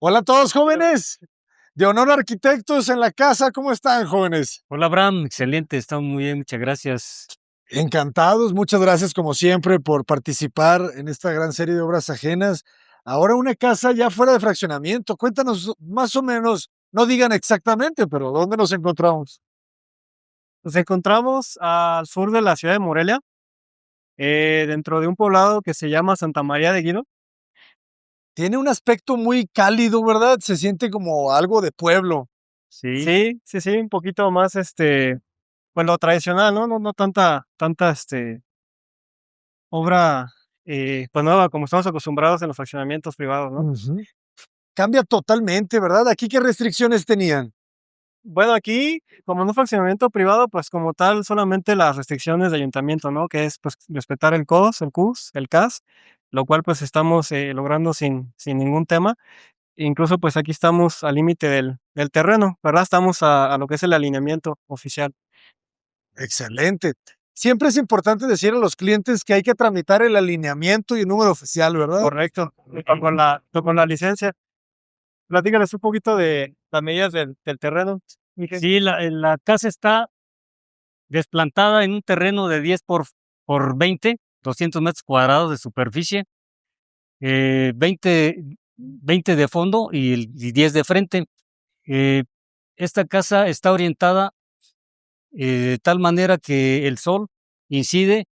Hola a todos, jóvenes. De Honor Arquitectos en la casa, ¿cómo están, jóvenes? Hola, Abraham, excelente, estamos muy bien, muchas gracias. Encantados, muchas gracias como siempre por participar en esta gran serie de obras ajenas. Ahora una casa ya fuera de fraccionamiento. Cuéntanos más o menos, no digan exactamente, pero ¿dónde nos encontramos? Nos encontramos al sur de la ciudad de Morelia, dentro de un poblado que se llama Santa María de Guido. Tiene un aspecto muy cálido, ¿verdad? Se siente como algo de pueblo. Sí, Sí, un poquito más, pues lo tradicional, ¿no? No tanta, obra, pues nueva, como estamos acostumbrados en los fraccionamientos privados, ¿no? Ujú. Cambia totalmente, ¿verdad? ¿Aquí qué restricciones tenían? Bueno, aquí, como en un fraccionamiento privado, pues como tal, solamente las restricciones de ayuntamiento, ¿no? Que es, pues, respetar el COS, el CUS, el CAS, lo cual, pues, estamos logrando sin ningún tema. Incluso, pues, aquí estamos al límite del terreno, ¿verdad? Estamos a lo que es el alineamiento oficial. Excelente. Siempre es importante decir a los clientes que hay que tramitar el alineamiento y el número oficial, ¿verdad? Correcto, con la licencia. Platícales un poquito de las medidas del terreno, Miguel. sí, la casa está desplantada en un terreno de 10 por 20, 200 metros cuadrados de superficie, 20 de fondo y 10 de frente. Eh, Esta casa está orientada de tal manera que el sol incide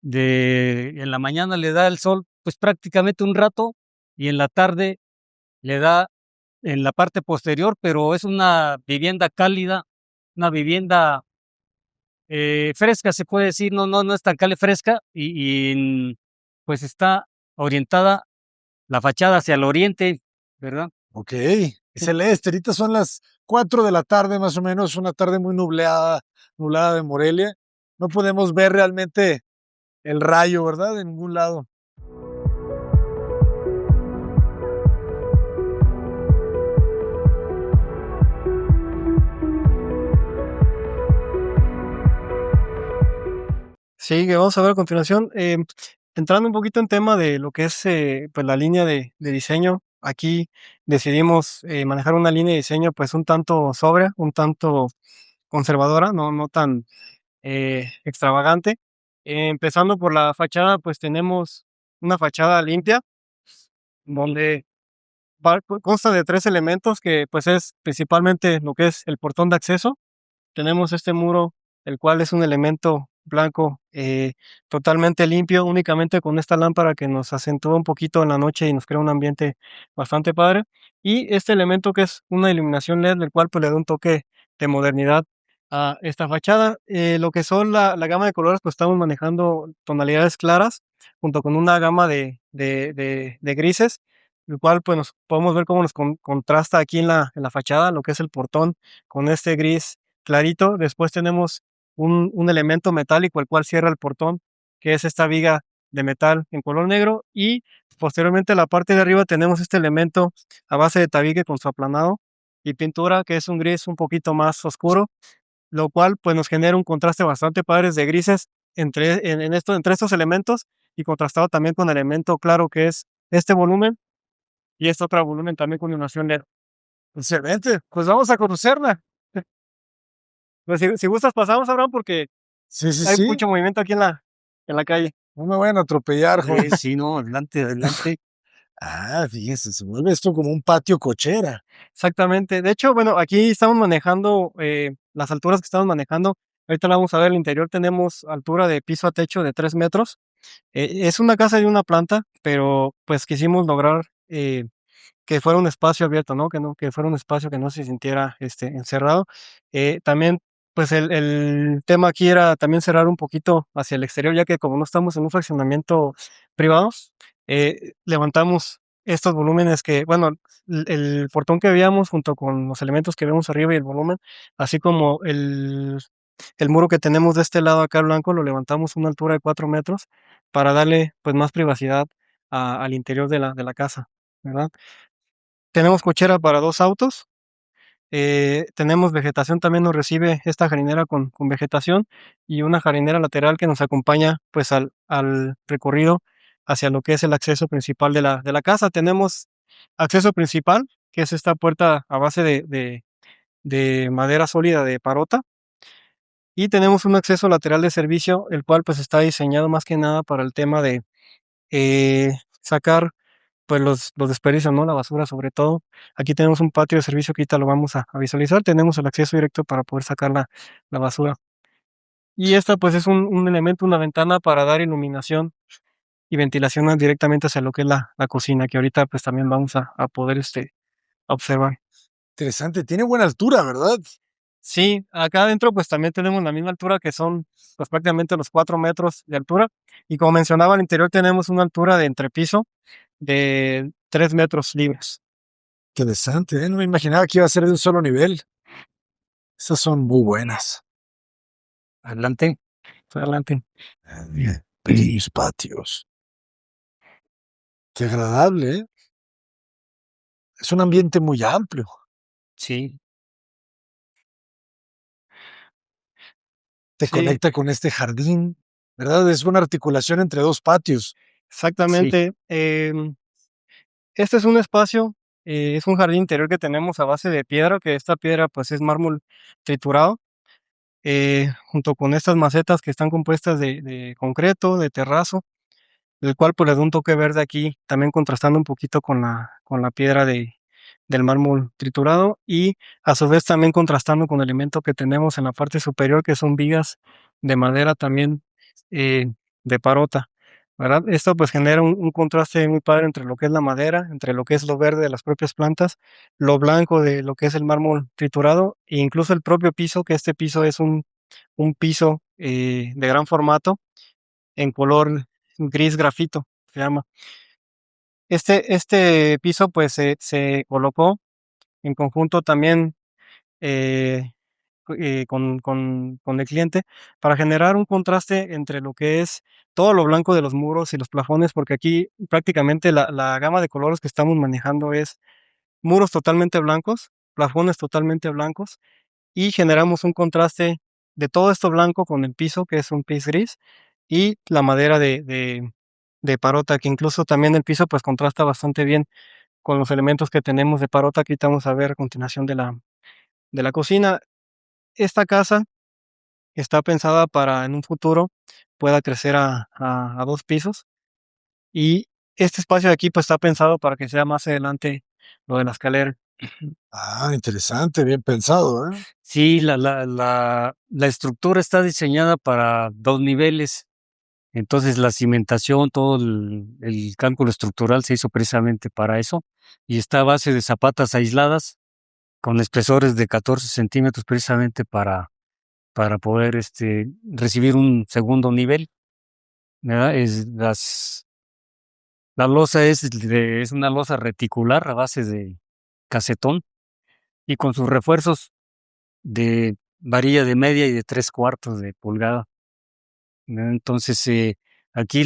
en la mañana le da el sol pues prácticamente un rato y en la tarde le da en la parte posterior, pero es una vivienda cálida, una vivienda fresca, se puede decir, no es tan cálida, fresca, pues está orientada la fachada hacia el oriente, ¿verdad? Ok, celeste. Ahorita son las 4 de la tarde más o menos, una tarde muy nublada de Morelia. No podemos ver realmente el rayo, ¿verdad? De ningún lado. Sí, que vamos a ver a continuación. Entrando un poquito en tema de lo que es pues la línea de diseño, aquí decidimos manejar una línea de diseño pues un tanto sobria, un tanto conservadora, no tan extravagante. Empezando por la fachada, pues tenemos una fachada limpia, donde consta de tres elementos que pues es principalmente lo que es el portón de acceso. Tenemos este muro, el cual es un elemento blanco totalmente limpio, únicamente con esta lámpara que nos acentúa un poquito en la noche y nos crea un ambiente bastante padre. Y este elemento que es una iluminación LED, el cual pues le da un toque de modernidad a esta fachada. Lo que son la gama de colores, pues estamos manejando tonalidades claras junto con una gama de grises, el cual pues nos podemos ver cómo nos contrasta aquí en la fachada, lo que es el portón con este gris clarito. Después tenemos un elemento metálico, el cual cierra el portón, que es esta viga de metal en color negro. Y posteriormente, en la parte de arriba, tenemos este elemento a base de tabique con su aplanado y pintura, que es un gris un poquito más oscuro, lo cual pues nos genera un contraste bastante padre de grises entre estos elementos y contrastado también con el elemento claro que es este volumen y este otro volumen también con iluminación LED. Excelente. Pues vamos a conocerla. Pues si gustas pasamos, Abraham, porque Sí, sí, hay sí. mucho movimiento aquí en la calle. No me vayan a atropellar, joven. Sí, no, adelante, adelante. Ah, fíjese, se vuelve esto como un patio cochera. Exactamente. De hecho, bueno, aquí estamos manejando las alturas que estamos manejando. Ahorita la vamos a ver. El interior tenemos altura de piso a techo de 3 metros. Es una casa de una planta, pero pues quisimos lograr que fuera un espacio abierto, ¿no? Que fuera un espacio que no se sintiera encerrado. También, pues el tema aquí era también cerrar un poquito hacia el exterior, ya que como no estamos en un fraccionamiento privado, levantamos estos volúmenes que, bueno, el portón que veíamos junto con los elementos que vemos arriba y el volumen, así como el muro que tenemos de este lado acá blanco, lo levantamos a una altura de 4 metros para darle pues más privacidad al interior de la casa, ¿verdad? Tenemos cochera para 2 autos, tenemos vegetación, también nos recibe esta jardinera con vegetación y una jardinera lateral que nos acompaña, pues, al recorrido hacia lo que es el acceso principal de la casa. Tenemos acceso principal, que es esta puerta a base de madera sólida de parota. Y tenemos un acceso lateral de servicio, el cual pues está diseñado más que nada para el tema de sacar pues los desperdicios, ¿no? La basura sobre todo. Aquí tenemos un patio de servicio que ahorita lo vamos a visualizar. Tenemos el acceso directo para poder sacar la basura. Y esta pues es un elemento, una ventana para dar iluminación y ventilación directamente hacia lo que es la cocina, que ahorita pues también vamos a poder observar. Interesante, tiene buena altura, ¿verdad? Sí, acá adentro pues también tenemos la misma altura que son pues prácticamente los 4 metros de altura. Y como mencionaba, al interior tenemos una altura de entrepiso de 3 metros libres. Interesante, ¿eh? No me imaginaba que iba a ser de un solo nivel. Esas son muy buenas. Adelante. Adelante. Bien. Pequeños patios. Qué agradable, ¿eh? Es un ambiente muy amplio. Sí, Te Sí, conecta con este jardín, ¿verdad? Es una articulación entre dos patios. sí. exactamente. Este es un espacio, es un jardín interior que tenemos a base de piedra, que esta piedra pues es mármol triturado, junto con estas macetas que están compuestas de concreto, de terrazo, el cual pues le da un toque verde aquí, también contrastando un poquito con la piedra del mármol triturado y a su vez también contrastando con el elemento que tenemos en la parte superior, que son vigas de madera también de parota, ¿verdad? Esto pues genera un contraste muy padre entre lo que es la madera, entre lo que es lo verde de las propias plantas, lo blanco de lo que es el mármol triturado e incluso el propio piso, que este piso es un piso de gran formato en color gris grafito, se llama. Este piso pues se colocó en conjunto también eh, con el cliente para generar un contraste entre lo que es todo lo blanco de los muros y los plafones, porque aquí prácticamente la gama de colores que estamos manejando es muros totalmente blancos, plafones totalmente blancos, y generamos un contraste de todo esto blanco con el piso, que es un piso gris, y la madera de parota, que incluso también el piso pues contrasta bastante bien con los elementos que tenemos de parota que ahorita vamos a ver a continuación de la cocina. Esta casa está pensada para en un futuro pueda crecer a 2 pisos y este espacio de aquí pues está pensado para que sea más adelante lo de la escalera. Ah, interesante, bien pensado, ¿eh? Sí, la estructura está diseñada para 2 niveles. Entonces, la cimentación, todo el cálculo estructural se hizo precisamente para eso, y está a base de zapatas aisladas con espesores de 14 centímetros precisamente para poder, recibir un segundo nivel, ¿verdad? La losa es una losa reticular a base de cassetón y con sus refuerzos de varilla de media y de 3/4 de pulgada, ¿no? Entonces, aquí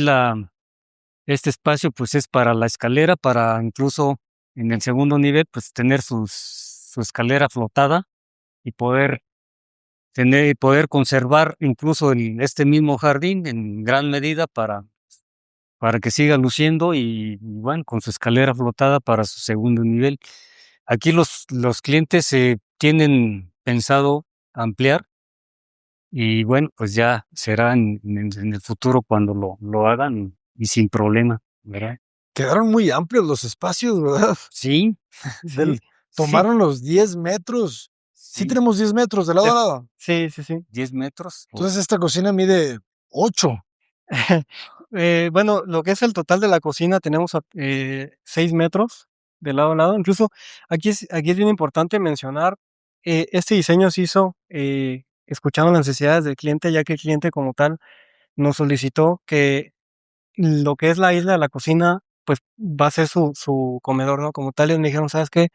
este espacio, pues, es para la escalera, para incluso en el segundo nivel, pues, tener su escalera flotada y poder conservar incluso este mismo jardín en gran medida para que siga luciendo y bueno, con su escalera flotada para su segundo nivel. Aquí los clientes, tienen pensado ampliar y bueno, pues, ya será en el futuro cuando lo hagan y sin problema, ¿verdad? Quedaron muy amplios los espacios, ¿verdad? Sí, Del sí, sí, tomaron los 10 metros. Sí sí, tenemos 10 metros de lado a Def- lado. Sí, sí, sí. 10 metros. Entonces esta cocina mide 8. Bueno, lo que es el total de la cocina tenemos 6 metros de lado a lado. Incluso aquí es bien importante mencionar, este diseño se hizo escuchando las necesidades del cliente, ya que el cliente como tal nos solicitó que lo que es la isla de la cocina, pues va a ser su comedor, ¿no? Como tal, ellos me dijeron, ¿sabes qué?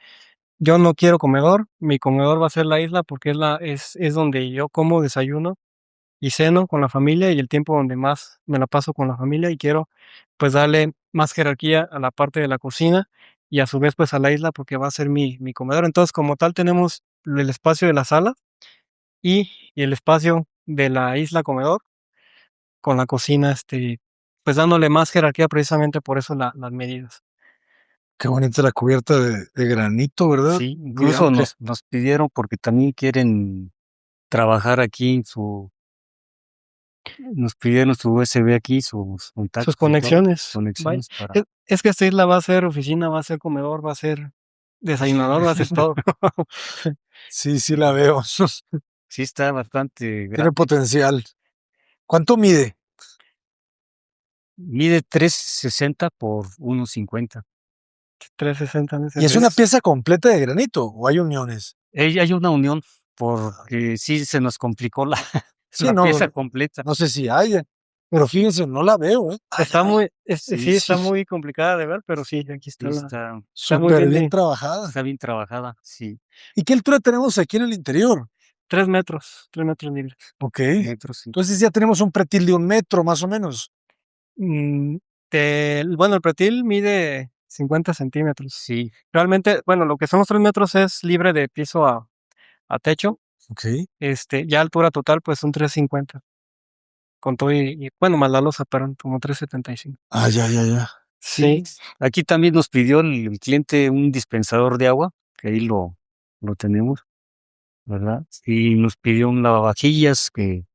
Yo no quiero comedor, mi comedor va a ser la isla porque es donde yo como, desayuno y ceno con la familia y el tiempo donde más me la paso con la familia y quiero pues darle más jerarquía a la parte de la cocina y a su vez pues a la isla porque va a ser mi comedor. Entonces como tal tenemos el espacio de la sala y el espacio de la isla comedor con la cocina, pues dándole más jerarquía precisamente por eso las medidas. Qué bonita la cubierta de granito, ¿verdad? Sí, Muy incluso amplia. nos pidieron porque también quieren trabajar aquí en nos pidieron su USB aquí, sus Sus contactos y todo, conexiones. Vaya. conexiones para. Es que esta isla va a ser oficina, va a ser comedor, va a ser desayunador, va a ser todo. Sí, sí la veo. Sí, está bastante Tiene grande. potencial. ¿Cuánto mide? Mide 3.60 por 1.50. 360 en ese ¿Y es una entonces. pieza completa de granito o hay uniones? Hay una unión Ah, porque sí se nos complicó la, sí, la pieza no, completa. no sé si haya, pero fíjense, no la veo, ¿eh? Ah, ya Está vi. muy, Sí, sí, sí, está muy complicada de ver, pero sí, aquí Sí, está está muy súper bien bien trabajada. está bien trabajada, sí. ¿Y qué altura tenemos aquí en el interior? 3 metros libres. Ok. Metros, sí. Entonces ya tenemos un pretil de 1 metro, más o menos. Mm, bueno, el pretil mide 50 centímetros. Sí, Realmente, bueno, lo que son los 3 metros es libre de piso a techo. Ok. Ya altura total, pues son 350. Con todo bueno, más la losa, pero como 375. Ah, ya, ya, ya. sí. Sí, Aquí también nos pidió el cliente un dispensador de agua, que ahí lo tenemos, ¿verdad? Y nos pidió un lavavajillas, que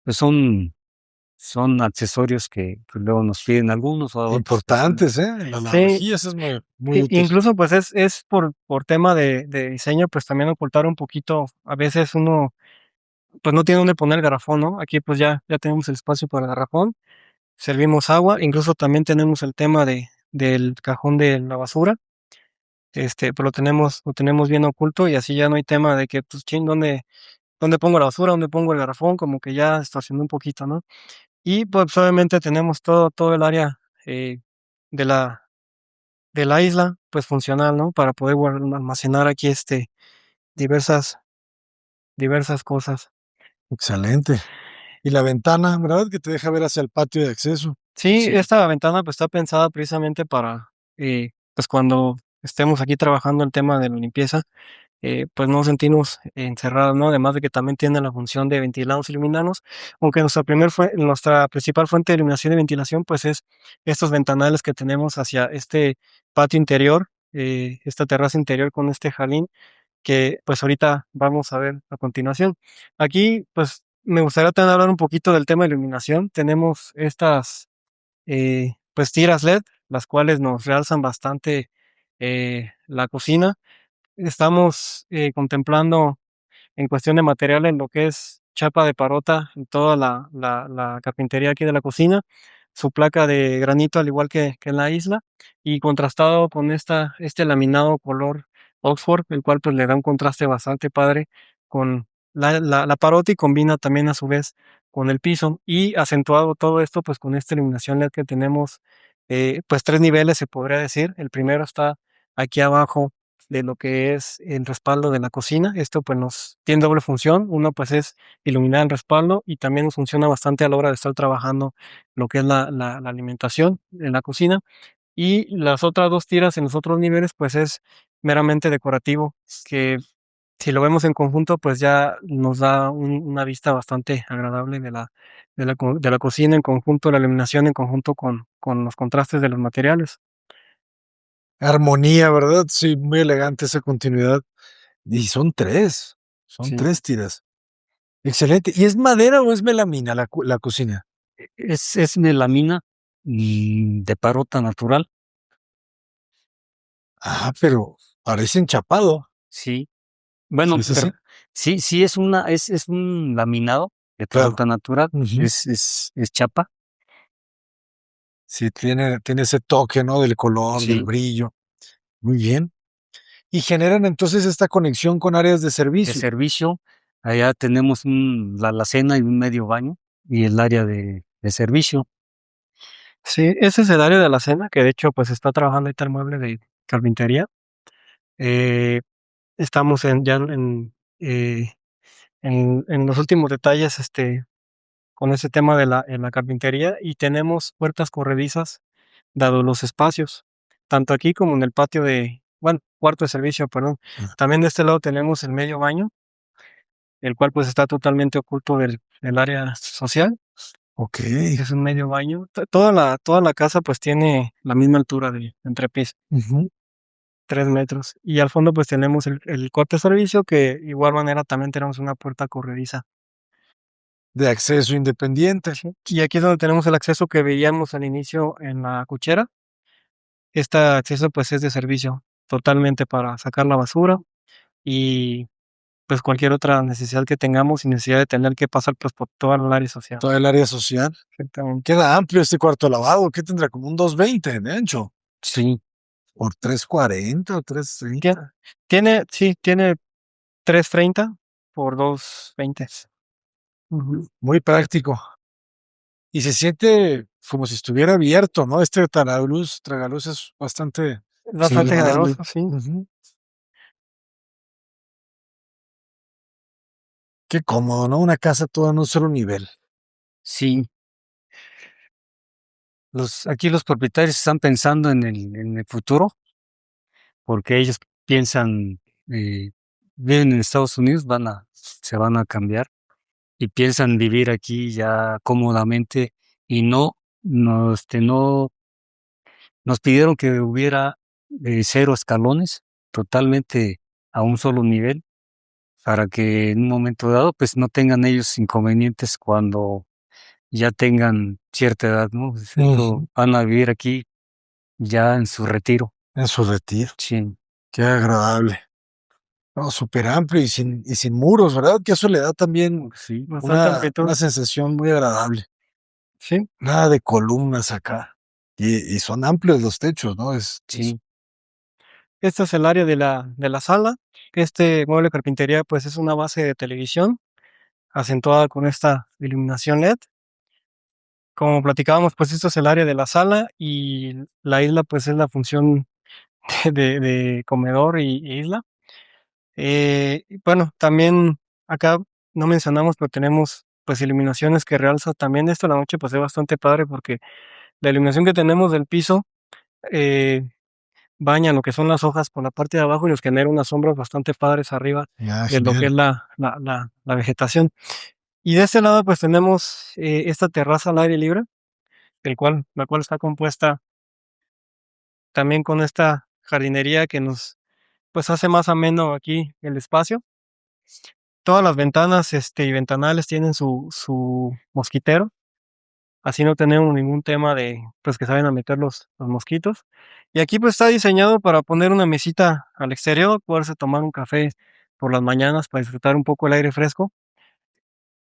pues son accesorios que luego nos piden algunos o a otras personas. Importantes, ¿eh? Las sí. lavavajillas es muy, muy útil. Incluso, pues es por tema de diseño, pues también ocultar un poquito. A veces uno, pues no tiene dónde poner el garrafón, ¿no? Aquí, pues ya tenemos el espacio para el garrafón. Servimos agua, incluso también tenemos el tema del cajón de la basura. Pues lo tenemos bien oculto y así ya no hay tema de que, pues, chin, ¿dónde pongo la basura? ¿Dónde pongo el garrafón? Como que ya estacionó un poquito, ¿no? Y pues obviamente tenemos todo el área de la isla, pues funcional, ¿no? Para poder almacenar aquí diversas, diversas cosas. Excelente. Y la ventana, ¿verdad? Que te deja ver hacia el patio de acceso. Sí, Sí, esta ventana pues está pensada precisamente para, pues cuando estemos aquí trabajando el tema de la limpieza, pues no sentirnos encerrados, ¿no? Además de que también tiene la función de ventilarnos y iluminarnos, aunque nuestra principal fuente de iluminación y ventilación, pues es estos ventanales que tenemos hacia este patio interior, esta terraza interior con este jardín que pues ahorita vamos a ver a continuación. Aquí pues me gustaría también hablar un poquito del tema de iluminación. Tenemos estas pues tiras LED, las cuales nos realzan bastante la cocina. Estamos contemplando en cuestión de material en lo que es chapa de parota en toda la carpintería aquí de la cocina, su placa de granito al igual que en la isla y contrastado con este laminado color Oxford, el cual pues le da un contraste bastante padre con la parota y combina también a su vez con el piso y acentuado todo esto pues con esta iluminación LED que tenemos pues 3 niveles se podría decir. El primero está aquí abajo de lo que es el respaldo de la cocina. Esto pues nos tiene doble función. Uno pues es iluminar el respaldo y también nos funciona bastante a la hora de estar trabajando lo que es la alimentación en la cocina. Y las otras dos tiras en los otros niveles pues es meramente decorativo, que si lo vemos en conjunto pues ya nos da una vista bastante agradable de la cocina en conjunto, la iluminación en conjunto con los contrastes de los materiales. Armonía, ¿verdad? Sí, muy elegante esa continuidad. Y son Sí. 3 tiras. Excelente. ¿Y es madera o es melamina la cocina? es melamina de parota natural, Ah, pero parece enchapado. sí. ¿Sí Bueno, es así? pero sí es un laminado de Claro. parota natural, Ujú. es chapa, Sí, tiene ese toque, ¿no? Del color, del sí, brillo. Muy bien. Y generan entonces esta conexión con áreas de de servicio. servicio. Allá tenemos la alacena y un medio baño y el área de servicio. Sí, ese es el área de la cena, que de hecho, pues, está trabajando ahorita el mueble de carpintería. Eh, Estamos eh, en los últimos detalles, con ese tema en la carpintería, y tenemos puertas corredizas, dado los espacios, tanto aquí como en el patio bueno, cuarto de servicio, perdón. Ah, También de este lado tenemos el medio baño, el cual, pues, está totalmente oculto del área social. Ok. Es un medio baño. Toda la casa pues tiene la misma altura de entrepiso, Ujú. 3 metros. Y al fondo pues tenemos el cuarto de servicio que igual manera también tenemos una puerta corrediza. De acceso independiente. Sí. Y aquí es donde tenemos el acceso que veíamos al inicio en la cochera. Este acceso pues es de servicio, totalmente para sacar la basura y pues cualquier otra necesidad que tengamos sin necesidad de tener que pasar pues por toda el área social. Toda el área social. Exactamente. Queda amplio este cuarto lavado. ¿Qué tendrá? Como un 220 de ancho. Sí, Por 340 o Tie- 330. tiene 330 por 220. Ujú. Muy práctico. Y se siente como si estuviera abierto, ¿no? Este tragaluz es bastante Es sí, bastante agradable. generoso, sí. Ujú. Qué cómodo, ¿no? Una casa toda en un solo nivel. sí. Aquí los propietarios están pensando en el futuro, porque ellos piensan, viven en Estados Unidos, se van a cambiar y piensan vivir aquí ya cómodamente y no, nos pidieron que hubiera 0 escalones, totalmente a un solo nivel, para que en un momento dado, pues no tengan ellos inconvenientes cuando ya tengan cierta edad, ¿no? Pues, Ujú. van a vivir aquí ya en su retiro. En su retiro. Sí, Qué agradable. No, súper amplio y sin muros, ¿verdad? Que eso le da también sí, Bastante una amplitud. sensación muy agradable. Sí. Nada de columnas acá. Y son amplios los techos, ¿no? sí. Este es el área de la sala. Este mueble de carpintería pues es una base de televisión acentuada con esta iluminación LED. Como platicábamos, pues esto es el área de la sala y la isla pues es la función de comedor y isla. Y bueno, también acá no mencionamos, pero tenemos pues iluminaciones que realzan también esto la noche, pues es bastante padre porque la iluminación que tenemos del piso eh, baña lo que son las hojas por la parte de abajo y nos genera unas sombras bastante padres arriba Ya, de lo que genial. es la vegetación. Y de este lado pues tenemos esta terraza al aire libre, la cual está compuesta también con esta jardinería que nos pues hace más ameno aquí el espacio. Todas las ventanas, y ventanales tienen su mosquitero, así no tenemos ningún tema de, pues, que se vayan a meter los mosquitos. Y aquí, pues, está diseñado para poner una mesita al exterior, poderse tomar un café por las mañanas para disfrutar un poco el aire fresco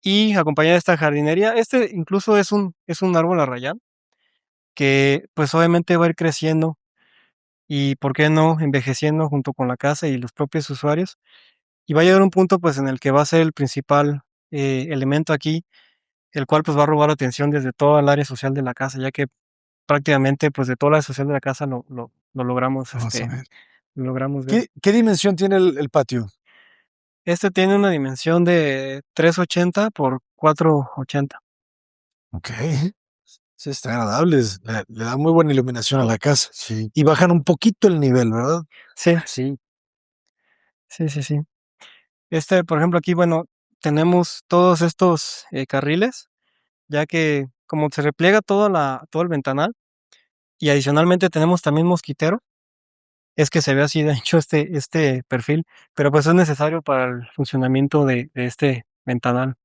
y acompañar esta jardinería. Este incluso es un árbol arrayán que, pues, obviamente va a ir creciendo y, ¿por qué no?, envejeciendo junto con la casa y los propios usuarios. Y va a llegar un punto, pues, en el que va a ser el principal, elemento aquí, el cual, pues, va a robar atención desde toda el área social de la casa, ya que prácticamente, pues, de toda la área social de la casa lo logramos, Vamos a ver. lo logramos ver. ¿Qué dimensión tiene el patio? Este tiene una dimensión de 380 por 480. Ok. Sí, está agradable. Le da muy buena iluminación a la casa. Sí, Y bajan un poquito el nivel, ¿verdad? Sí, sí, sí. Por ejemplo, aquí, bueno, tenemos todos estos, carriles, ya que como se repliega todo el ventanal y adicionalmente tenemos también mosquitero, es que se ve así de ancho este perfil, pero, pues, es necesario para el funcionamiento de este ventanal.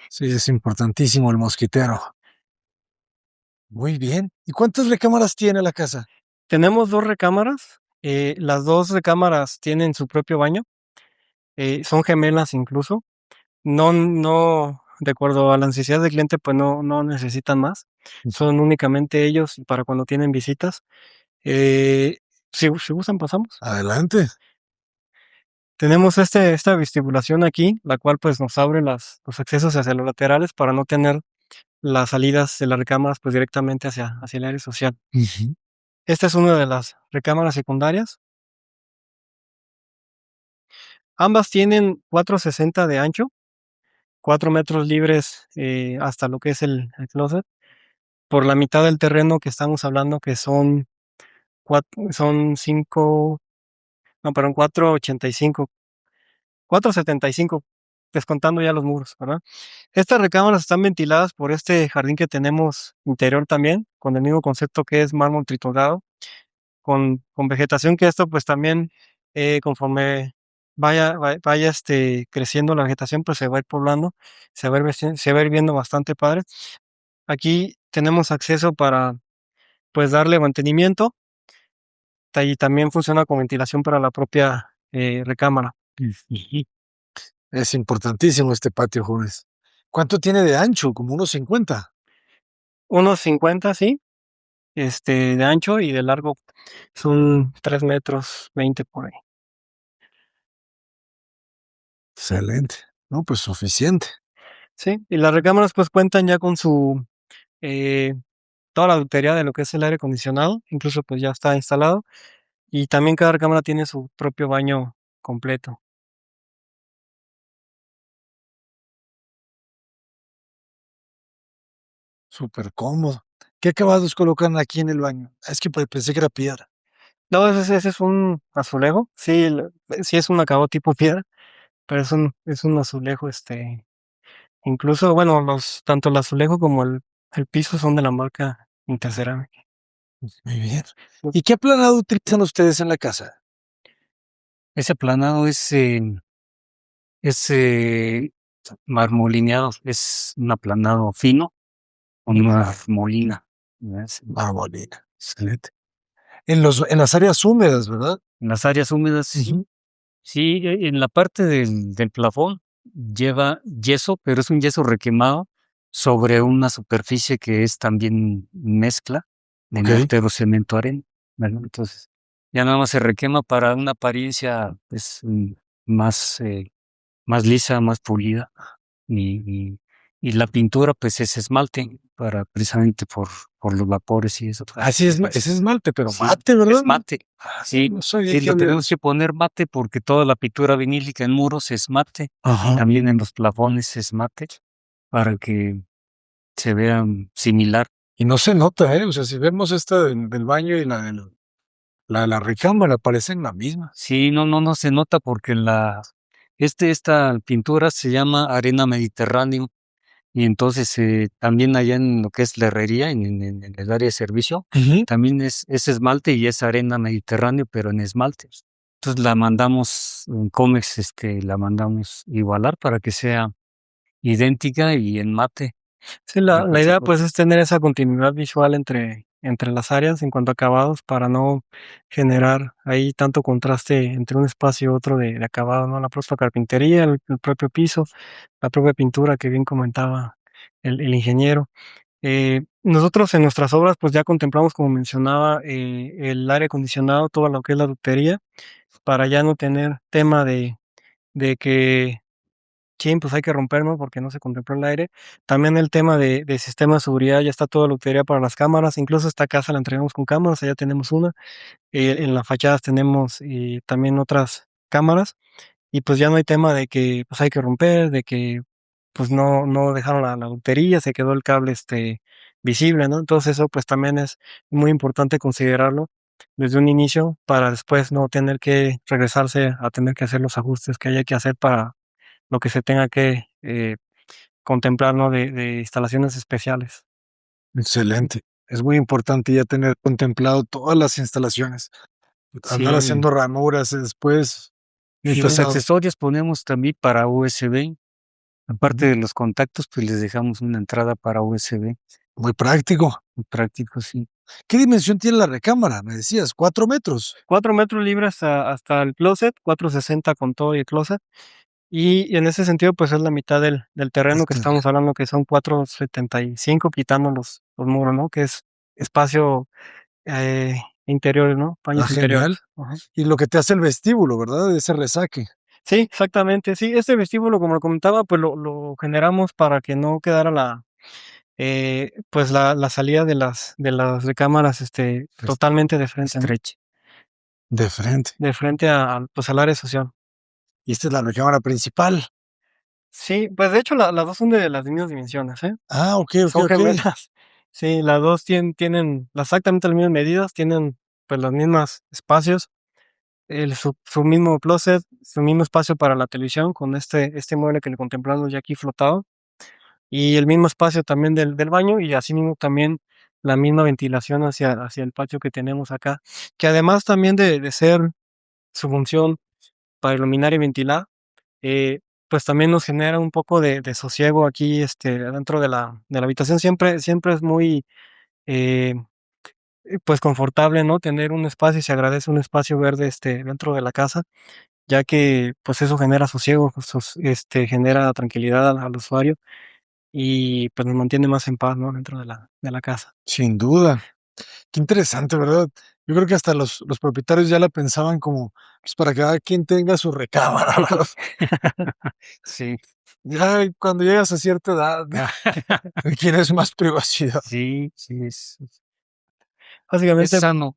Sí, es importantísimo el mosquitero. Muy bien. ¿Y cuántas recámaras tiene la casa? Tenemos 2 recámaras, las 2 recámaras tienen su propio baño, son gemelas incluso. No, de acuerdo a la necesidad del cliente, pues, no necesitan más. Son únicamente ellos y para cuando tienen visitas. Eh, si gustan, pasamos. Adelante. Tenemos esta vestibulación aquí, la cual, pues, nos abre los accesos hacia los laterales para no tener las salidas de las recámaras, pues, directamente hacia el área social. Ujú. Esta es una de las recámaras secundarias. Ambas tienen 460 de ancho, 4 metros libres, hasta lo que es el clóset, por la mitad del terreno que estamos hablando, que son 5, no, perdón, 485, 475. descontando ya los muros, ¿verdad? Estas recámaras están ventiladas por este jardín que tenemos interior también, con el mismo concepto que es mármol triturado, con vegetación que esto pues también conforme vaya creciendo la vegetación, pues se va a ir poblando, se va a ir viendo bastante padre. Aquí tenemos acceso para pues darle mantenimiento y también funciona con ventilación para la propia recámara. Ujú. Es importantísimo este patio, jóvenes. ¿Cuánto tiene de ancho? Como unos 50. Unos 50, sí, de ancho y de largo son 3 metros 20 por ahí. Excelente. No, pues suficiente. Sí, y las recámaras pues cuentan ya con su eh, toda la ductería de lo que es el aire acondicionado, incluso pues ya está instalado y también cada recámara tiene su propio baño completo. Súper cómodo. ¿Qué acabados colocan aquí en el baño? Es que pensé que era piedra. No, ese es un azulejo, sí, sí es un acabado tipo piedra, pero es un azulejo, incluso, bueno, tanto el azulejo como el piso son de la marca Interceramic. Muy bien. ¿Y qué aplanado utilizan ustedes en la casa? Ese aplanado es marmolineado, es un aplanado fino con una marmolina, ¿verdad? Marmolina. Excelente. En las áreas húmedas, ¿verdad? En las áreas húmedas, sí. Ujú. Sí, en la parte del plafón lleva yeso, pero es un yeso requemado sobre una superficie que es también mezcla de Ok. mortero, cemento, arena, ¿verdad? Entonces, ya nada más se requema para una apariencia, pues, más, más lisa, más pulida. Y, y la pintura, pues, es esmalte para precisamente por los vapores y eso. Así es, es esmalte, pero Sí, mate, ¿verdad? es mate. Ah, Sí, no sabía sí, que lo había tenemos eso. que poner mate porque toda la pintura vinílica en muros es mate. Ajá. También en los plafones es mate para que se vean similar. Y no se nota, ¿eh? O sea, si vemos esta del baño y la recámara, parecen la misma. Sí, no se nota porque esta pintura se llama arena mediterráneo y entonces también allá en lo que es la herrería, en el área de servicio, Ujú. también es esmalte y es arena mediterráneo, pero en esmalte. Entonces la mandamos en Comex, la mandamos igualar para que sea idéntica y en mate. Sí, La la idea consecuencia. pues es tener esa continuidad visual entre las áreas en cuanto a acabados para no generar ahí tanto contraste entre un espacio y otro de acabado, ¿no? La propia carpintería, el propio piso, la propia pintura que bien comentaba el ingeniero. Nosotros en nuestras obras pues ya contemplamos, como mencionaba, el aire acondicionado, todo lo que es la ductería, para ya no tener tema de que chin, pues hay que romper, ¿no? Porque no se contempló el aire. También el tema de sistema de seguridad, ya está toda la lotería para las cámaras, incluso esta casa la entregamos con cámaras, allá tenemos una, en las fachadas tenemos también otras cámaras, y pues ya no hay tema de que pues hay que romper, de que pues no dejaron la lotería, se quedó el cable visible, ¿no? Entonces eso pues también es muy importante considerarlo desde un inicio para después no tener que regresarse a tener que hacer los ajustes que haya que hacer para lo que se tenga que contemplar, ¿no? De instalaciones especiales. Excelente. Es muy importante ya tener contemplado todas las instalaciones. Andar Sí, haciendo ranuras después. y Qué los pesado. accesorios ponemos también para USB. Aparte Ujú. de los contactos, pues les dejamos una entrada para USB. Muy práctico. Muy práctico, sí. ¿Qué dimensión tiene la recámara? Me decías, 4 metros. 4 metros libres hasta el closet, 4,60 con todo y el closet. Y en ese sentido, pues es la mitad del terreno que estamos hablando, que son 4,75 quitando los muros, ¿no? Que es espacio interiores, ¿no? Ah, Paños interiores. genial. Ajá. Y lo que te hace el vestíbulo, ¿verdad? Ese resaque. Sí, exactamente. Sí, este vestíbulo, como lo comentaba, pues lo generamos para que no quedara pues la salida de las recámaras, Pues, totalmente de frente, ¿no? estrecha. De frente. De frente pues al área social. Y esta es la recámara principal. Sí, pues de hecho las dos son de las mismas dimensiones, ¿eh? Ah, ok, ok, Son ok. gemelas. Sí, las dos tienen exactamente las mismas medidas, tienen pues los mismos espacios. su mismo closet, su mismo espacio para la televisión con este mueble que le contemplamos ya aquí flotado, y el mismo espacio también del baño, y asimismo también la misma ventilación hacia el patio que tenemos acá, que además también de ser su función para iluminar y ventilar, eh, pues también nos genera un poco de sosiego aquí, dentro de la habitación. Siempre es muy, eh, pues confortable, ¿no? Tener un espacio, y se agradece un espacio verde, dentro de la casa, ya que, pues eso genera sosiego, genera tranquilidad al usuario y, pues nos mantiene más en paz, ¿no? Dentro de la casa. Sin duda. Qué interesante, ¿verdad? Yo creo que hasta los propietarios ya la pensaban como, pues, para que cada quien tenga su recámara, ¿verdad? Sí. Ya cuando llegas a cierta edad, quieres más privacidad. Sí, sí, es Básicamente sano.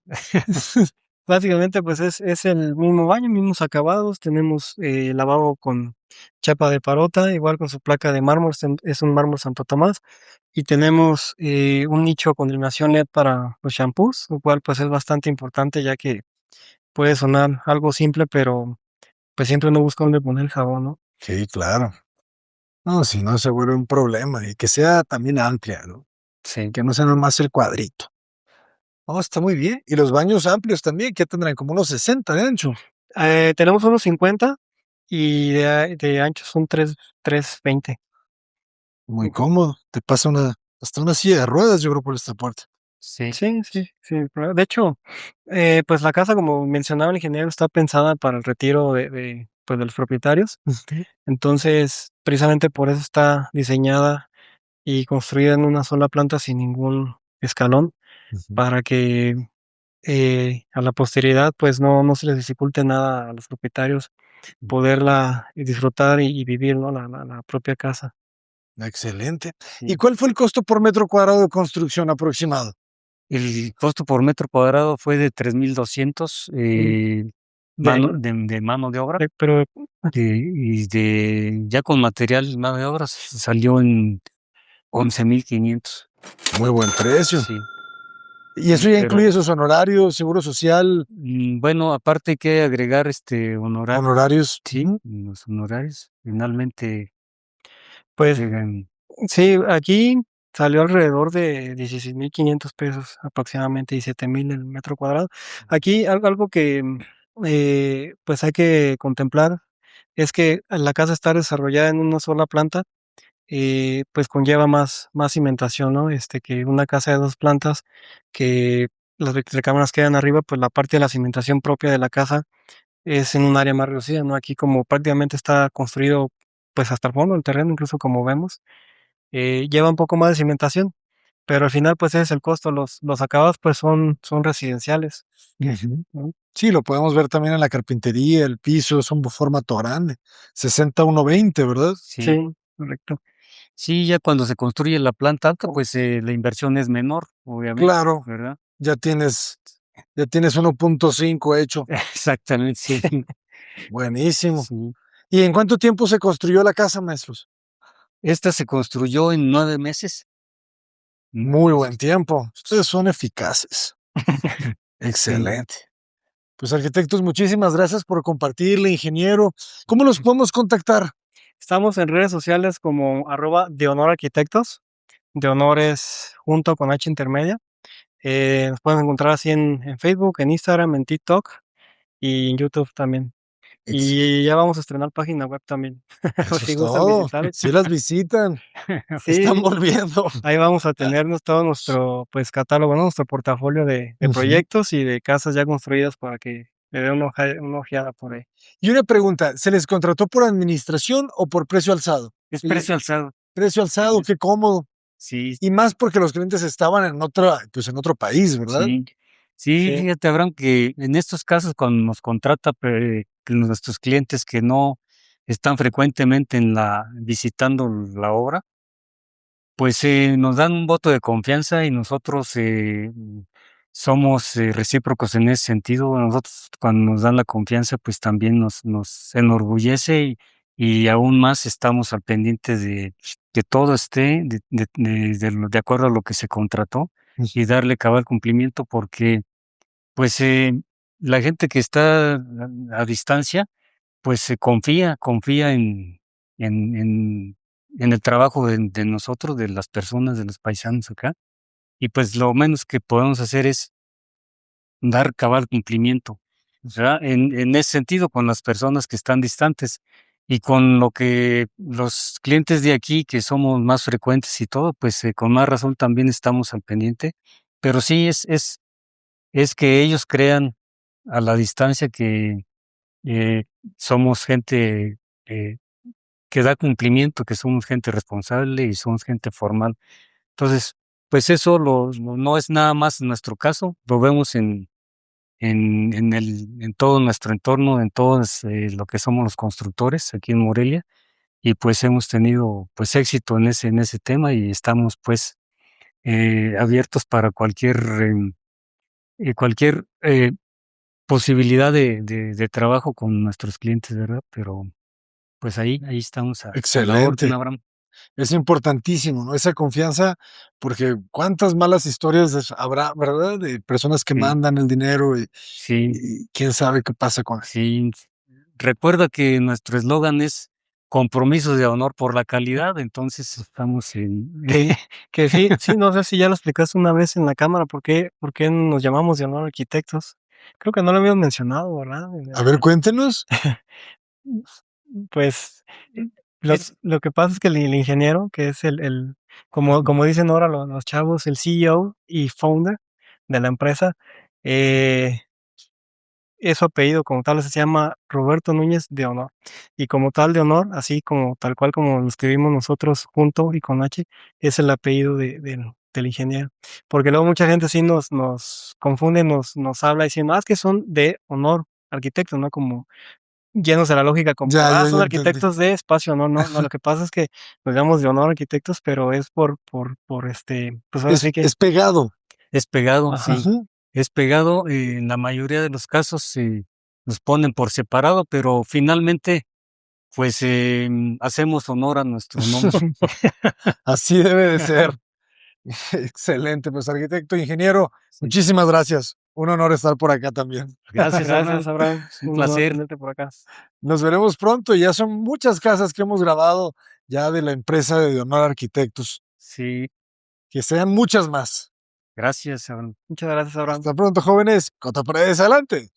Básicamente, pues es el mismo baño, mismos acabados. Tenemos lavabo con chapa de parota, igual con su placa de mármol, es un mármol Santo Tomás. Y tenemos un nicho con iluminación LED para los shampoos, lo cual pues es bastante importante, ya que puede sonar algo simple, pero pues siempre uno busca dónde poner el jabón, ¿no? Sí, claro. No, si no se vuelve un problema y que sea también amplia, ¿no? Sí. Que no sea nomás el cuadrito. Oh, está muy bien. Y los baños amplios también, que tendrán como unos 60 de ancho. Tenemos unos 50 y de ancho son 320. Muy cómodo. Te pasa hasta una silla de ruedas, yo creo, por esta puerta. Sí. Sí, sí, sí. Pero de hecho, pues la casa, como mencionaba el ingeniero, está pensada para el retiro pues de los propietarios. Ujú, Entonces, precisamente por eso está diseñada y construida en una sola planta sin ningún escalón, ujú. para que a la posteridad pues no se les dificulte nada a los propietarios poderla disfrutar y vivir, ¿no? La propia casa. Excelente. ¿Y Sí. cuál fue el costo por metro cuadrado de construcción aproximado? El costo por metro cuadrado fue de 3,200 Mm, mano De, de mano de obra, pero y ya con material, mano de obra, salió en 11,500. Muy buen precio. Sí, ¿Y sí, eso ya incluye pero, sus honorarios, seguro social, bueno, aparte hay que agregar, honorarios, honorarios? sí, Ujú. los honorarios finalmente pues llegan. sí, aquí salió alrededor de 16,500 pesos aproximadamente, 17,000 el metro cuadrado. Aquí algo que pues hay que contemplar es que la casa está desarrollada en una sola planta, pues conlleva más cimentación, ¿no? Que una casa de 2 plantas, que las recámaras quedan arriba, pues la parte de la cimentación propia de la casa es en un área más reducida, ¿no? Aquí como prácticamente está construido, pues hasta el fondo del terreno, incluso como vemos, lleva un poco más de cimentación, pero al final, pues ese es el costo. Los acabados, pues son residenciales, Ujú. ¿no? Sí, lo podemos ver también en la carpintería, el piso es un formato grande, 60-120, ¿verdad? Sí, Sí, correcto. sí, ya cuando se construye la planta alta, pues, la inversión es menor, obviamente, Claro, ¿verdad? ya tienes, ya tienes 1.5 hecho. Exactamente, sí. Buenísimo. Sí. ¿Y en cuánto tiempo se construyó la casa, maestros? Esta se construyó en 9 meses. Muy buen tiempo. Ustedes son eficaces. Sí. Excelente. Pues arquitectos, muchísimas gracias por compartirle, ingeniero. ¿Cómo los podemos contactar? Estamos en redes sociales como @dehonorarquitectos, de honor es junto con H intermedia. Nos pueden encontrar así en Facebook, en Instagram, en TikTok y en YouTube también. Ex- Y ya vamos a estrenar página web también, por Eso si es gustan todo. visitar. Si las visitan, están Sí, volviendo. ahí vamos a tenernos todo nuestro, pues, catálogo, ¿no? Nuestro portafolio de Ujú. proyectos y de casas ya construidas para que le den una ojeada por ahí. Y una pregunta, ¿se les contrató por administración o por precio alzado? Es Y precio alzado. precio alzado, qué cómodo. Sí, Y más porque los clientes estaban en otra, pues en otro país, ¿verdad? sí. Sí, Sí, fíjate, Abraham, que en estos casos, cuando nos contrata, que nuestros clientes que no están frecuentemente visitando la obra, pues, nos dan un voto de confianza y nosotros, somos, recíprocos en ese sentido. Nosotros, cuando nos dan la confianza, pues, también nos enorgullece, y aún más estamos al pendiente de que todo esté de acuerdo a lo que se contrató, y darle cabal cumplimiento, porque, pues, la gente que está a distancia, pues se confía en en en el trabajo de nosotros, de las personas, de los paisanos acá, y pues lo menos que podemos hacer es dar cabal cumplimiento, ¿verdad? En ese sentido, con las personas que están distantes y con lo que los clientes de aquí, que somos más frecuentes y todo, pues, con más razón también estamos al pendiente. Pero sí es que ellos crean a la distancia que, eh, somos gente, eh, que da cumplimiento, que somos gente responsable y somos gente formal. Entonces, pues eso no es nada más nuestro caso, lo vemos en todo nuestro entorno, en todos, lo que somos los constructores aquí en Morelia, y pues hemos tenido, pues, éxito en ese tema y estamos, pues, abiertos para cualquier, posibilidad de trabajo con nuestros clientes, ¿verdad? Pero, pues, ahí estamos a la orden, Excelente. Abraham. Es importantísimo, ¿no? Esa confianza, porque cuántas malas historias habrá, ¿verdad? De personas que Sí, mandan el dinero sí, y quién sabe qué pasa con eso. sí. Recuerda que nuestro eslogan es compromiso de honor por la calidad, entonces estamos en Que que sí, sí, no sé si ya lo explicaste una vez en la cámara, ¿por qué nos llamamos de honor arquitectos? Creo que no lo habíamos mencionado, ¿verdad? A ver, cuéntenos. Pues, lo es lo que pasa es que el ingeniero, que es el como dicen ahora los chavos, el CEO y founder de la empresa, eh, es su apellido como tal, se llama Roberto Núñez de Honor. Y como tal de honor, así como tal cual como lo escribimos nosotros junto y con H, es el apellido del ingeniero. Porque luego mucha gente sí nos confunde, nos habla diciendo: "Ah, es que son de honor arquitectos", ¿no? Como llenos de la lógica como, Ya son entendí. arquitectos de espacio, no, lo que pasa es que nos llamamos de honor arquitectos, pero es por pues ahora sí que Es pegado. es pegado, ajá. sí, Ujú. es pegado, en la mayoría de los casos, nos ponen por separado, pero finalmente, pues, hacemos honor a nuestro nombre. Así debe de ser. Excelente, pues arquitecto, ingeniero, Sí. muchísimas gracias. Un honor estar por acá también. Gracias, Gracias, Abraham, Abraham, es un un honor placer. tenerte por acá. Nos veremos pronto. Ya son muchas casas que hemos grabado ya de la empresa de Honor Arquitectos. Sí, Que sean muchas más. gracias, Abraham. Muchas gracias, Abraham. Hasta pronto, jóvenes. Cota Paredes, adelante.